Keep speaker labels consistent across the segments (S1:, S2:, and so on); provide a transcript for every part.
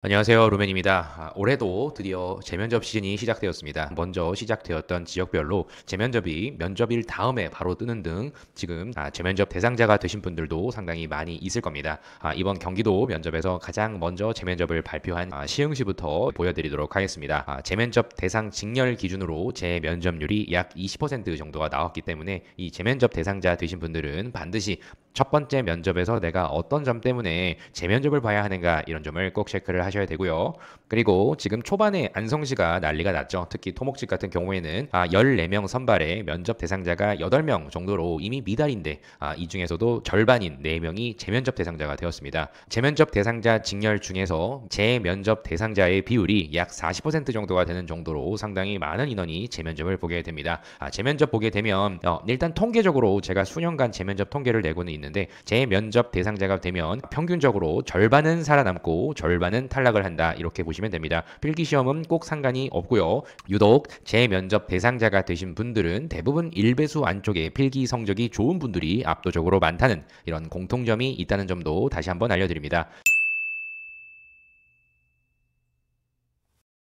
S1: 안녕하세요. 루멘입니다. 올해도 드디어 재면접 시즌이 시작되었습니다. 먼저 시작되었던 지역별로 재면접이 면접일 다음에 바로 뜨는 등 지금 재면접 대상자가 되신 분들도 상당히 많이 있을 겁니다. 이번 경기도 면접에서 가장 먼저 재면접을 발표한 시흥시부터 보여드리도록 하겠습니다. 재면접 대상 직렬 기준으로 재면접률이 약 20% 정도가 나왔기 때문에 이 재면접 대상자 되신 분들은 반드시 첫 번째 면접에서 내가 어떤 점 때문에 재면접을 봐야 하는가 이런 점을 꼭 체크를 하셔야 되고요. 그리고 지금 초반에 안성시가 난리가 났죠. 특히 토목직 같은 경우에는 14명 선발에 면접 대상자가 8명 정도로 이미 미달인데 이 중에서도 절반인 4명이 재면접 대상자가 되었습니다. 재면접 대상자 직렬 중에서 재면접 대상자의 비율이 약 40% 정도가 되는 정도로 상당히 많은 인원이 재면접을 보게 됩니다. 재면접 보게 되면 일단 통계적으로 제가 수년간 재면접 통계를 내고는 있는데 재면접 대상자가 되면 평균적으로 절반은 살아남고 절반은 탈락을 한다 이렇게 보시면 됩니다. 필기시험은 꼭 상관이 없고요. 유독 재면접 대상자가 되신 분들은 대부분 일배수 안쪽에 필기 성적이 좋은 분들이 압도적으로 많다는 이런 공통점이 있다는 점도 다시 한번 알려드립니다.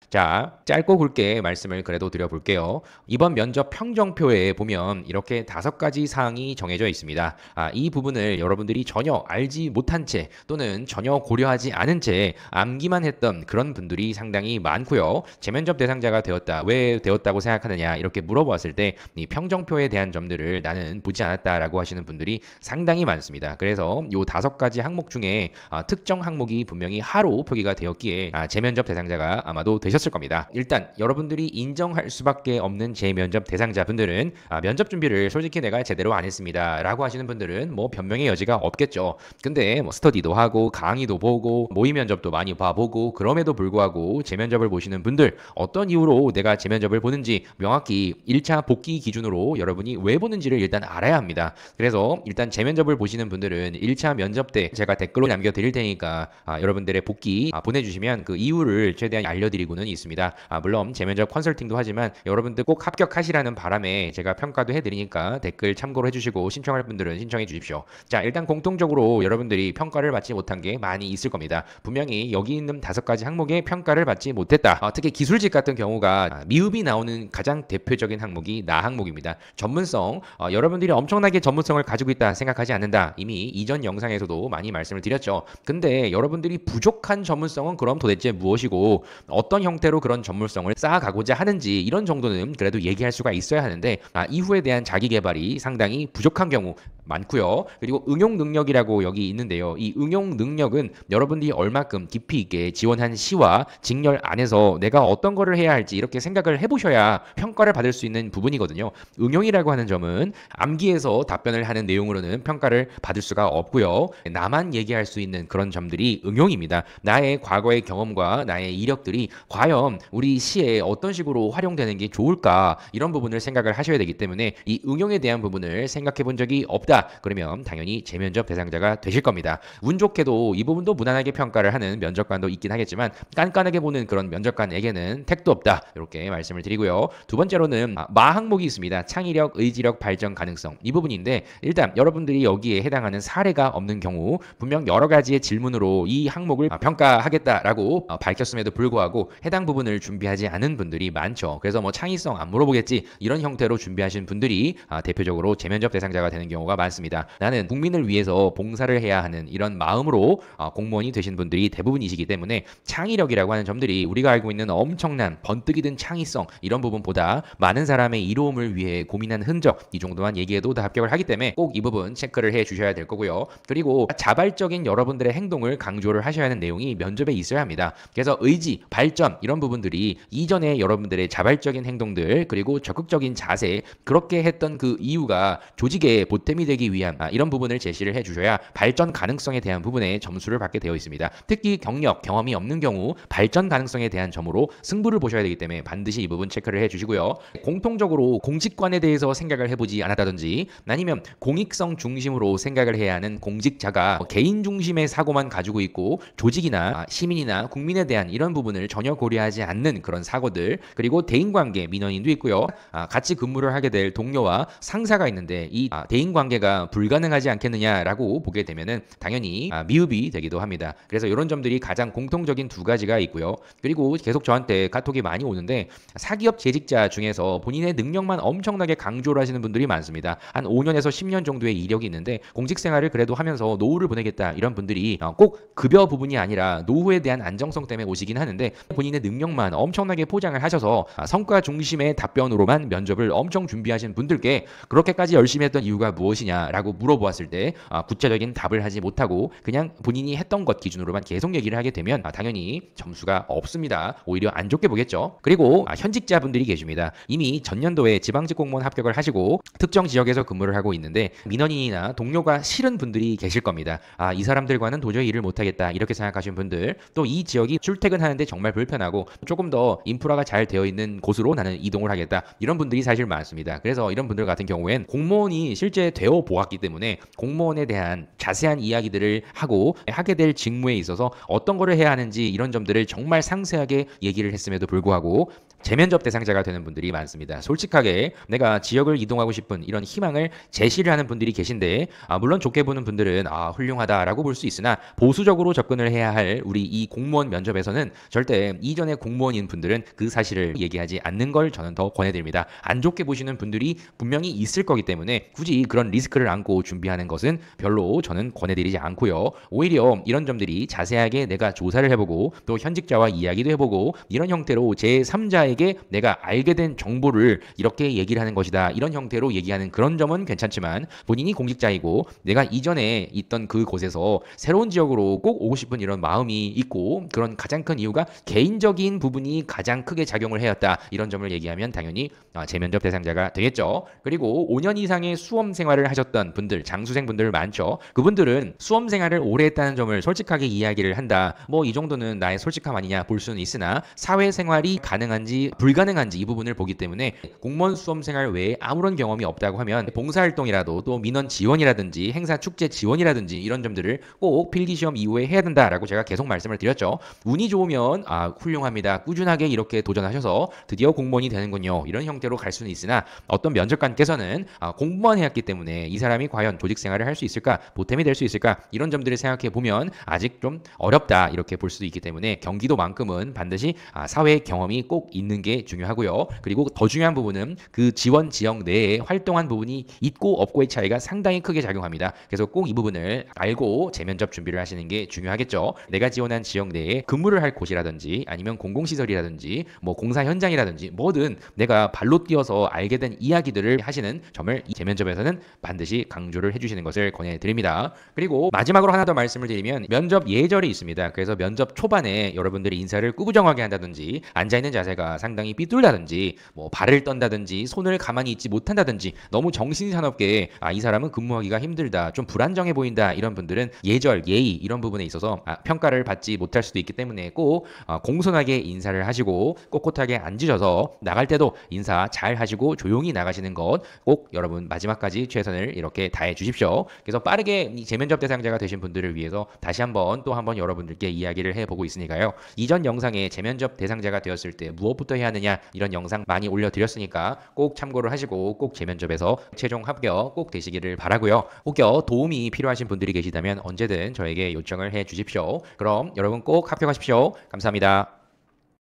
S1: 자, 짧고 굵게 말씀을 그래도 드려볼게요. 이번 면접 평정표에 보면 이렇게 5가지 사항이 정해져 있습니다. 이 부분을 여러분들이 전혀 알지 못한 채 또는 전혀 고려하지 않은 채 암기만 했던 그런 분들이 상당히 많고요. 재면접 대상자가 되었다. 왜 되었다고 생각하느냐 이렇게 물어보았을 때 이 평정표에 대한 점들을 나는 보지 않았다라고 하시는 분들이 상당히 많습니다. 그래서 이 5가지 항목 중에 특정 항목이 분명히 하로 표기가 되었기에 재면접 대상자가 아마도 되셨을 겁니다. 일단 여러분들이 인정할 수밖에 없는 재면접 대상자분들은 면접 준비를 솔직히 내가 제대로 안 했습니다 라고 하시는 분들은 뭐 변명의 여지가 없겠죠. 근데 뭐 스터디도 하고 강의도 보고 모의 면접도 많이 봐보고 그럼에도 불구하고 재면접을 보시는 분들 어떤 이유로 내가 재면접을 보는지 명확히 1차 복귀 기준으로 여러분이 왜 보는지를 일단 알아야 합니다. 그래서 일단 재면접을 보시는 분들은 1차 면접 때 제가 댓글로 남겨드릴 테니까 여러분들의 복귀 보내주시면 그 이유를 최대한 알려드리고는 있습니다. 물론 재면접 컨설팅도 하지만 여러분들 꼭 합격하시라는 바람에 제가 평가도 해드리니까 댓글 참고로 해주시고 신청할 분들은 신청해 주십시오. 자, 일단 공통적으로 여러분들이 평가를 받지 못한 게 많이 있을 겁니다. 분명히 여기 있는 5가지 항목에 평가를 받지 못했다. 특히 기술직 같은 경우가 미흡이 나오는 가장 대표적인 항목이 나 항목입니다. 전문성, 여러분들이 엄청나게 전문성을 가지고 있다 생각하지 않는다. 이미 이전 영상에서도 많이 말씀을 드렸죠. 근데 여러분들이 부족한 전문성은 그럼 도대체 무엇이고 어떤 형태로 그런 전문성을 쌓아가고자 하는지 이런 정도는 그래도 얘기할 수가 있어야 하는데 이후에 대한 자기 개발이 상당히 부족한 경우 많고요. 그리고 응용 능력이라고 여기 있는데요. 이 응용 능력은 여러분들이 얼마큼 깊이 있게 지원한 시와 직렬 안에서 내가 어떤 거를 해야 할지 이렇게 생각을 해보셔야 평가를 받을 수 있는 부분이거든요. 응용이라고 하는 점은 암기해서 답변을 하는 내용으로는 평가를 받을 수가 없고요. 나만 얘기할 수 있는 그런 점들이 응용입니다. 나의 과거의 경험과 나의 이력들이 과연 우리 시에 어떤 식으로 활용되는 게 좋을까 이런 부분을 생각을 하셔야 되기 때문에 이 응용에 대한 부분을 생각해 본 적이 없다. 그러면 당연히 재면접 대상자가 되실 겁니다. 운 좋게도 이 부분도 무난하게 평가를 하는 면접관도 있긴 하겠지만 깐깐하게 보는 그런 면접관에게는 택도 없다. 이렇게 말씀을 드리고요. 두 번째로는 마 항목이 있습니다. 창의력, 의지력, 발전 가능성 이 부분인데 일단 여러분들이 여기에 해당하는 사례가 없는 경우 분명 여러 가지의 질문으로 이 항목을 평가하겠다라고 밝혔음에도 불구하고 해당 부분을 준비하지 않은 분들이 많죠. 그래서 뭐 창의성 안 물어보겠지 이런 형태로 준비하신 분들이 대표적으로 재면접 대상자가 되는 경우가 많습니다. 나는 국민을 위해서 봉사를 해야 하는 이런 마음으로 공무원이 되신 분들이 대부분이시기 때문에 창의력이라고 하는 점들이 우리가 알고 있는 엄청난 번뜩이 든 창의성 이런 부분보다 많은 사람의 이로움을 위해 고민한 흔적 이 정도만 얘기해도 다 합격을 하기 때문에 꼭 이 부분 체크를 해 주셔야 될 거고요. 그리고 자발적인 여러분들의 행동을 강조를 하셔야 하는 내용이 면접에 있어야 합니다. 그래서 의지, 발전 이런 부분들이 이전에 여러분들의 자발적인 행동들 그리고 적극적인 자세 그렇게 했던 그 이유가 조직에 보탬이 되기 위한 이런 부분을 제시를 해 주셔야 발전 가능성에 대한 부분에 점수를 받게 되어 있습니다. 특히 경력, 경험이 없는 경우 발전 가능성에 대한 점으로 승부를 보셔야 되기 때문에 반드시 이 부분 체크를 해 주시고요. 공통적으로 공직관에 대해서 생각을 해보지 않았다든지 아니면 공익성 중심으로 생각을 해야 하는 공직자가 개인 중심의 사고만 가지고 있고 조직이나 시민이나 국민에 대한 이런 부분을 전혀 고려하지 않는 그런 사고들 그리고 대인관계 민원인도 있고요. 같이 근무를 하게 될 동료와 상사가 있는데 이 대인관계가 내가 불가능하지 않겠느냐라고 보게 되면은 당연히 미흡이 되기도 합니다. 그래서 이런 점들이 가장 공통적인 두 가지가 있고요. 그리고 계속 저한테 카톡이 많이 오는데 사기업 재직자 중에서 본인의 능력만 엄청나게 강조를 하시는 분들이 많습니다. 한 5년에서 10년 정도의 이력이 있는데 공직 생활을 그래도 하면서 노후를 보내겠다 이런 분들이 꼭 급여 부분이 아니라 노후에 대한 안정성 때문에 오시긴 하는데 본인의 능력만 엄청나게 포장을 하셔서 성과 중심의 답변으로만 면접을 엄청 준비하신 분들께 그렇게까지 열심히 했던 이유가 무엇이냐라고 물어보았을 때 구체적인 답을 하지 못하고 그냥 본인이 했던 것 기준으로만 계속 얘기를 하게 되면 당연히 점수가 없습니다. 오히려 안 좋게 보겠죠. 그리고 현직자분들이 계십니다. 이미 전년도에 지방직 공무원 합격을 하시고 특정 지역에서 근무를 하고 있는데 민원인이나 동료가 싫은 분들이 계실 겁니다. 이 사람들과는 도저히 일을 못하겠다 이렇게 생각하시는 분들, 또 이 지역이 출퇴근하는데 정말 불편하고 조금 더 인프라가 잘 되어 있는 곳으로 나는 이동을 하겠다 이런 분들이 사실 많습니다. 그래서 이런 분들 같은 경우엔 공무원이 실제 되어 보았기 때문에 공무원에 대한 자세한 이야기들을 하고 하게 될 직무에 있어서 어떤 거를 해야 하는지 이런 점들을 정말 상세하게 얘기를 했음에도 불구하고 재면접 대상자가 되는 분들이 많습니다. 솔직하게 내가 지역을 이동하고 싶은 이런 희망을 제시를 하는 분들이 계신데 물론 좋게 보는 분들은 훌륭하다라고 볼 수 있으나 보수적으로 접근을 해야 할 우리 이 공무원 면접에서는 절대 이전에 공무원인 분들은 그 사실을 얘기하지 않는 걸 저는 더 권해드립니다. 안 좋게 보시는 분들이 분명히 있을 거기 때문에 굳이 그런 리스크를 안고 준비하는 것은 별로 저는 권해드리지 않고요. 오히려 이런 점들이 자세하게 내가 조사를 해보고 또 현직자와 이야기도 해보고 이런 형태로 제3자에게 내가 알게 된 정보를 이렇게 얘기를 하는 것이다. 이런 형태로 얘기하는 그런 점은 괜찮지만 본인이 공직자이고 내가 이전에 있던 그 곳에서 새로운 지역으로 꼭 오고 싶은 이런 마음이 있고 그런 가장 큰 이유가 개인적인 부분이 가장 크게 작용을 해왔다. 이런 점을 얘기하면 당연히 재면접 대상자가 되겠죠. 그리고 5년 이상의 수험 생활을 하셨던 분들, 장수생분들 많죠. 그분들은 수험 생활을 오래 했다는 점을 솔직하게 이야기를 한다. 뭐 이 정도는 나의 솔직함 아니냐 볼 수는 있으나 사회생활이 가능한지 불가능한지 이 부분을 보기 때문에 공무원 수험 생활 외에 아무런 경험이 없다고 하면 봉사활동이라도 또 민원 지원이라든지 행사 축제 지원이라든지 이런 점들을 꼭 필기시험 이후에 해야 된다라고 제가 계속 말씀을 드렸죠. 운이 좋으면 훌륭합니다. 꾸준하게 이렇게 도전하셔서 드디어 공무원이 되는군요. 이런 형태로 갈 수는 있으나 어떤 면접관께서는 공무원 해왔기 때문에 이 사람이 과연 조직 생활을 할 수 있을까? 보탬이 될 수 있을까? 이런 점들을 생각해 보면 아직 좀 어렵다 이렇게 볼 수도 있기 때문에 경기도만큼은 반드시 사회 경험이 꼭 있는 게 중요하고요. 그리고 더 중요한 부분은 그 지원 지역 내에 활동한 부분이 있고 없고의 차이가 상당히 크게 작용합니다. 그래서 꼭 이 부분을 알고 재면접 준비를 하시는 게 중요하겠죠. 내가 지원한 지역 내에 근무를 할 곳이라든지 아니면 공공시설이라든지 뭐 공사 현장이라든지 뭐든 내가 발로 뛰어서 알게 된 이야기들을 하시는 점을 이 재면접에서는 반드시 강조를 해주시는 것을 권해드립니다. 그리고 마지막으로 하나 더 말씀을 드리면 면접 예절이 있습니다. 그래서 면접 초반에 여러분들이 인사를 꾸부정하게 한다든지 앉아있는 자세가 상당히 삐뚤다든지 뭐 발을 떤다든지 손을 가만히 있지 못한다든지 너무 정신사납게 이 사람은 근무하기가 힘들다 좀 불안정해 보인다 이런 분들은 예절 예의 이런 부분에 있어서 평가를 받지 못할 수도 있기 때문에 꼭 공손하게 인사를 하시고 꼿꼿하게 앉으셔서 나갈 때도 인사 잘 하시고 조용히 나가시는 것 꼭 여러분 마지막까지 최선을 이렇게 다해 주십시오. 그래서 빠르게 이 재면접 대상자가 되신 분들을 위해서 다시 한번 또 한번 여러분들께 이야기를 해보고 있으니까요. 이전 영상에 재면접 대상자가 되었을 때 무엇부터 해야 하느냐 이런 영상 많이 올려드렸으니까 꼭 참고를 하시고 꼭 재면접에서 최종 합격 꼭 되시기를 바라고요. 혹여 도움이 필요하신 분들이 계시다면 언제든 저에게 요청을 해 주십시오. 그럼 여러분 꼭 합격하십시오. 감사합니다.